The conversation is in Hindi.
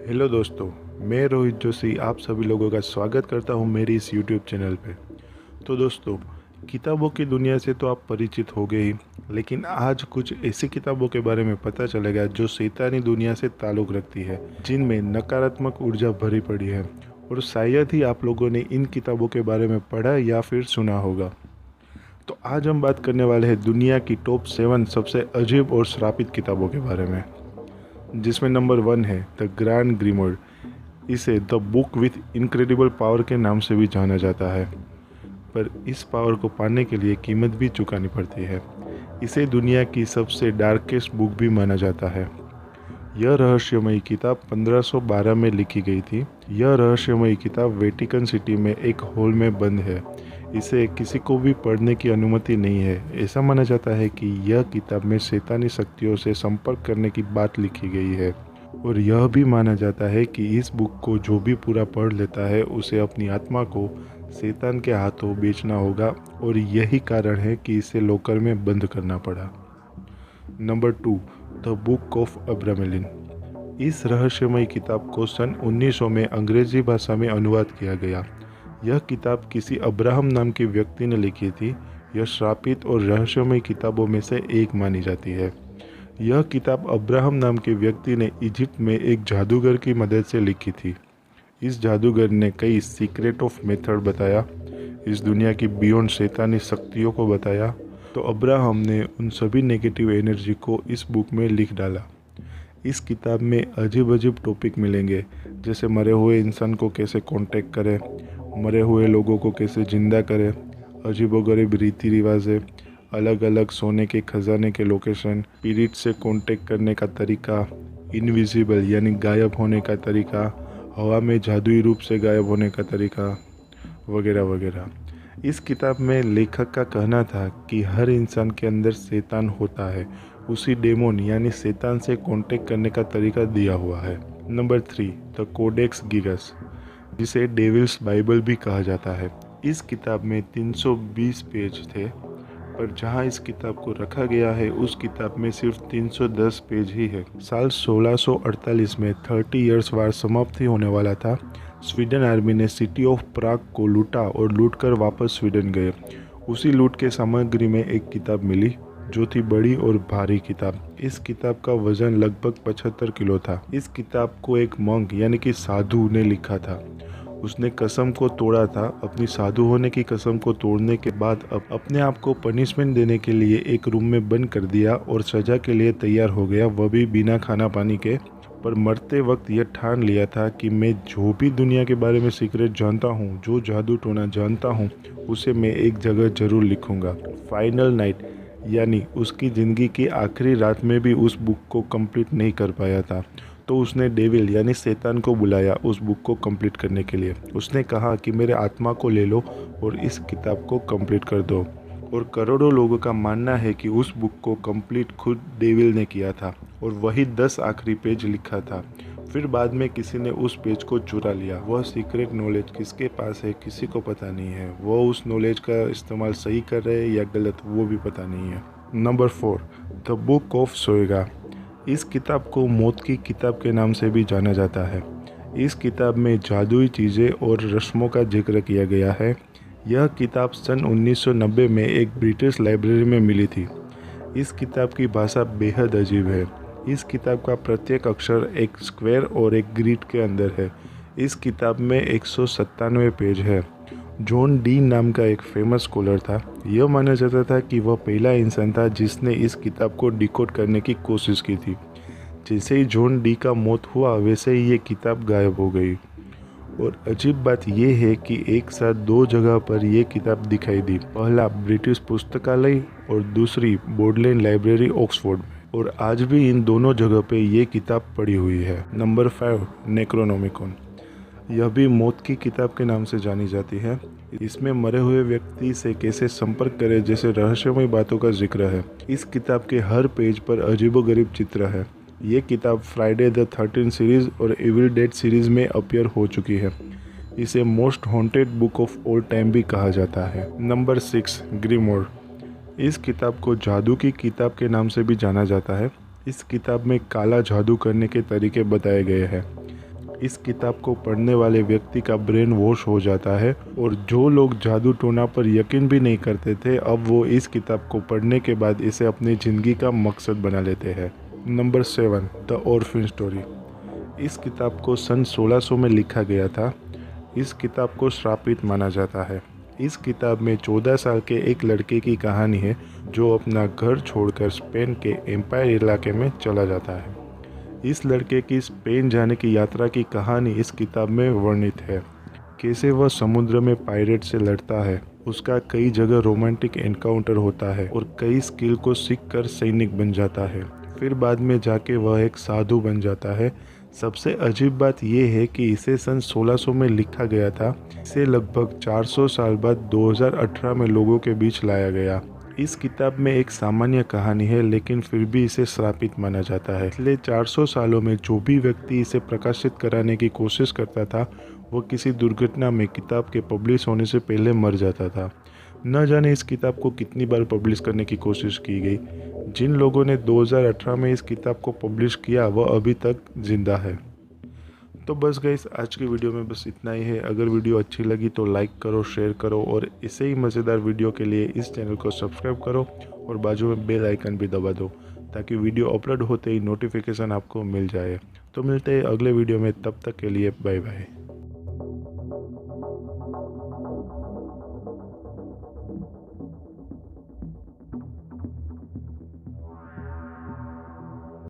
हेलो दोस्तों, मैं रोहित जोशी आप सभी लोगों का स्वागत करता हूं मेरी इस यूट्यूब चैनल पे। तो दोस्तों, किताबों की दुनिया से तो आप परिचित हो गए ही, लेकिन आज कुछ ऐसी किताबों के बारे में पता चलेगा जो शैतानी दुनिया से ताल्लुक़ रखती है, जिनमें नकारात्मक ऊर्जा भरी पड़ी है और शायद ही आप लोगों ने इन किताबों के बारे में पढ़ा या फिर सुना होगा। तो आज हम बात करने वाले हैं दुनिया की टॉप 7 सबसे अजीब और श्रापित किताबों के बारे में, जिसमें नंबर 1 है द ग्रैंड ग्रीमोर। इसे the book with incredible power के नाम से भी जाना जाता है, पर इस पावर को पाने के लिए कीमत भी चुकानी पड़ती है। इसे दुनिया की सबसे डार्केस्ट बुक भी माना जाता है। यह रहस्यमयी किताब 1512 में लिखी गई थी। यह रहस्यमयी किताब वेटिकन सिटी में एक हॉल में बंद है। इसे किसी को भी पढ़ने की अनुमति नहीं है। ऐसा माना जाता है कि यह किताब में शैतानी शक्तियों से संपर्क करने की बात लिखी गई है, और यह भी माना जाता है कि इस बुक को जो भी पूरा पढ़ लेता है उसे अपनी आत्मा को शैतान के हाथों बेचना होगा, और यही कारण है कि इसे लॉकर में बंद करना पड़ा। Number 2, the book of Abramelin. इस रहस्यमयी किताब को सन 1900 में अंग्रेजी भाषा में अनुवाद किया गया। यह किताब किसी अब्राहम नाम के व्यक्ति ने लिखी थी। यह श्रापित और रहस्यमयी किताबों में से एक मानी जाती है। यह किताब अब्राहम नाम के व्यक्ति ने इजिप्ट में एक जादूगर की मदद से लिखी थी। इस जादूगर ने कई सीक्रेट ऑफ मेथड बताया, इस दुनिया की बियॉन्ड शैतानी शक्तियों को बताया। तो अब्राहम ने उन सभी नेगेटिव एनर्जी को इस बुक में लिख डाला। इस किताब में अजीब अजीब टॉपिक मिलेंगे, जैसे मरे हुए इंसान को कैसे कांटेक्ट करें, मरे हुए लोगों को कैसे जिंदा करें, अजीबोगरीब रीति रिवाजें, अलग अलग सोने के खजाने के लोकेशन, स्पिरिट से कांटेक्ट करने का तरीका, इनविजिबल यानी गायब होने का तरीका, हवा में जादुई रूप से गायब होने का तरीका, वगैरह वगैरह। इस किताब में लेखक का कहना था कि हर इंसान के अंदर शैतान होता है, उसी डेमोन यानी शैतान से कांटेक्ट करने का तरीका दिया हुआ है। नंबर 3, द कोडेक्स गिगस, जिसे डेविल्स बाइबल भी कहा जाता है। इस किताब में 320 पेज थे, पर जहां इस किताब को रखा गया है उस किताब में सिर्फ 310 पेज ही है। साल 1648 में 30 इयर्स वार समाप्ति होने वाला था। स्वीडन आर्मी ने सिटी ऑफ प्राग को लूटा और लूटकर वापस स्वीडन गए। उसी लूट के सामग्री में एक किताब मिली, जो थी बड़ी और भारी किताब। इस किताब का वजन लगभग 75 किलो था। इस किताब को एक मंक यानी कि साधु ने लिखा था। उसने कसम को तोड़ा था। अपनी साधु होने की कसम को तोड़ने के बाद अपने आप को पनिशमेंट देने के लिए एक रूम में बंद कर दिया और सजा के लिए तैयार हो गया, वह भी बिना खाना पानी के। पर मरते वक्त यह ठान लिया था कि मैं जो भी दुनिया के बारे में सीक्रेट जानता हूँ, जो जादू टोना जानता हूँ, उसे मैं एक जगह जरूर लिखूंगा। फाइनल नाइट यानी उसकी ज़िंदगी की आखिरी रात में भी उस बुक को कंप्लीट नहीं कर पाया था, तो उसने डेविल यानी शैतान को बुलाया उस बुक को कंप्लीट करने के लिए। उसने कहा कि मेरे आत्मा को ले लो और इस किताब को कंप्लीट कर दो। और करोड़ों लोगों का मानना है कि उस बुक को कंप्लीट खुद डेविल ने किया था, और वही 10 आखिरी पेज लिखा था। फिर बाद में किसी ने उस पेज को चुरा लिया। वह सीक्रेट नॉलेज किसके पास है किसी को पता नहीं है। वह उस नॉलेज का इस्तेमाल सही कर रहे हैं या गलत, वो भी पता नहीं है। Number 4, the book of Soyga. इस किताब को मौत की किताब के नाम से भी जाना जाता है। इस किताब में जादुई चीज़ें और रस्मों का जिक्र किया गया है। यह किताब सन 1990 में एक ब्रिटिश लाइब्रेरी में मिली थी। इस किताब की भाषा बेहद अजीब है। इस किताब का प्रत्येक अक्षर एक स्क्वायर और एक ग्रिड के अंदर है। इस किताब में 197 पेज है। जॉन डी नाम का एक फेमस स्कॉलर था। यह माना जाता था कि वह पहला इंसान था जिसने इस किताब को डिकोड करने की कोशिश की थी। जैसे ही जॉन डी का मौत हुआ, वैसे ही ये किताब गायब हो गई। और अजीब बात यह है कि एक साथ 2 जगह पर यह किताब दिखाई दी। पहला ब्रिटिश पुस्तकालय और दूसरी बोडलेन लाइब्रेरी ऑक्सफोर्ड में, और आज भी इन दोनों जगह पे ये किताब पड़ी हुई है। नंबर 5, नेक्रोनोमिकॉन। यह भी मौत की किताब के नाम से जानी जाती है। इसमें मरे हुए व्यक्ति से कैसे संपर्क करें जैसे रहस्यमय बातों का जिक्र है। इस किताब के हर पेज पर अजीबोगरीब चित्र है। ये किताब फ्राइडे द 13th सीरीज़ और एविल डेड सीरीज़ में अपीयर हो चुकी है। इसे most haunted book of all time भी कहा जाता है। नंबर 6, ग्रीमोर। इस किताब को जादू की किताब के नाम से भी जाना जाता है। इस किताब में काला जादू करने के तरीके बताए गए हैं। इस किताब को पढ़ने वाले व्यक्ति का ब्रेन वॉश हो जाता है और जो लोग जादू टोना पर यकीन भी नहीं करते थे अब वो इस किताब को पढ़ने के बाद इसे अपनी ज़िंदगी का मकसद बना लेते हैं। Number 7, the orphan story. इस किताब को सन 1600 में लिखा गया था। इस किताब को श्रापित माना जाता है। इस किताब में 14 साल के एक लड़के की कहानी है जो अपना घर छोड़कर स्पेन के एम्पायर इलाके में चला जाता है। इस लड़के की स्पेन जाने की यात्रा की कहानी इस किताब में वर्णित है। कैसे वह समुद्र में पायरेट से लड़ता है, उसका कई जगह रोमांटिक एनकाउंटर होता है और कई स्किल को सीखकर सैनिक बन जाता है। फिर बाद में जाके वह एक साधु बन जाता है। सबसे अजीब बात यह है कि इसे सन 1600 में लिखा गया था। इसे लगभग 400 साल बाद 2018 में लोगों के बीच लाया गया। इस किताब में एक सामान्य कहानी है लेकिन फिर भी इसे श्रापित माना जाता है। पिछले 400 सालों में जो भी व्यक्ति इसे प्रकाशित कराने की कोशिश करता था वो किसी दुर्घटना में किताब के पब्लिश होने से पहले मर जाता था। न जाने इस किताब को कितनी बार पब्लिश करने की कोशिश की गई। जिन लोगों ने 2018 में इस किताब को पब्लिश किया वह अभी तक जिंदा है। तो बस गाइस, आज की वीडियो में बस इतना ही है। अगर वीडियो अच्छी लगी तो लाइक करो, शेयर करो और ऐसे ही मज़ेदार वीडियो के लिए इस चैनल को सब्सक्राइब करो और बाजू में बेल आइकन भी दबा दो ताकि वीडियो अपलोड होते ही नोटिफिकेशन आपको मिल जाए। तो मिलते हैं अगले वीडियो में, तब तक के लिए बाय बाय।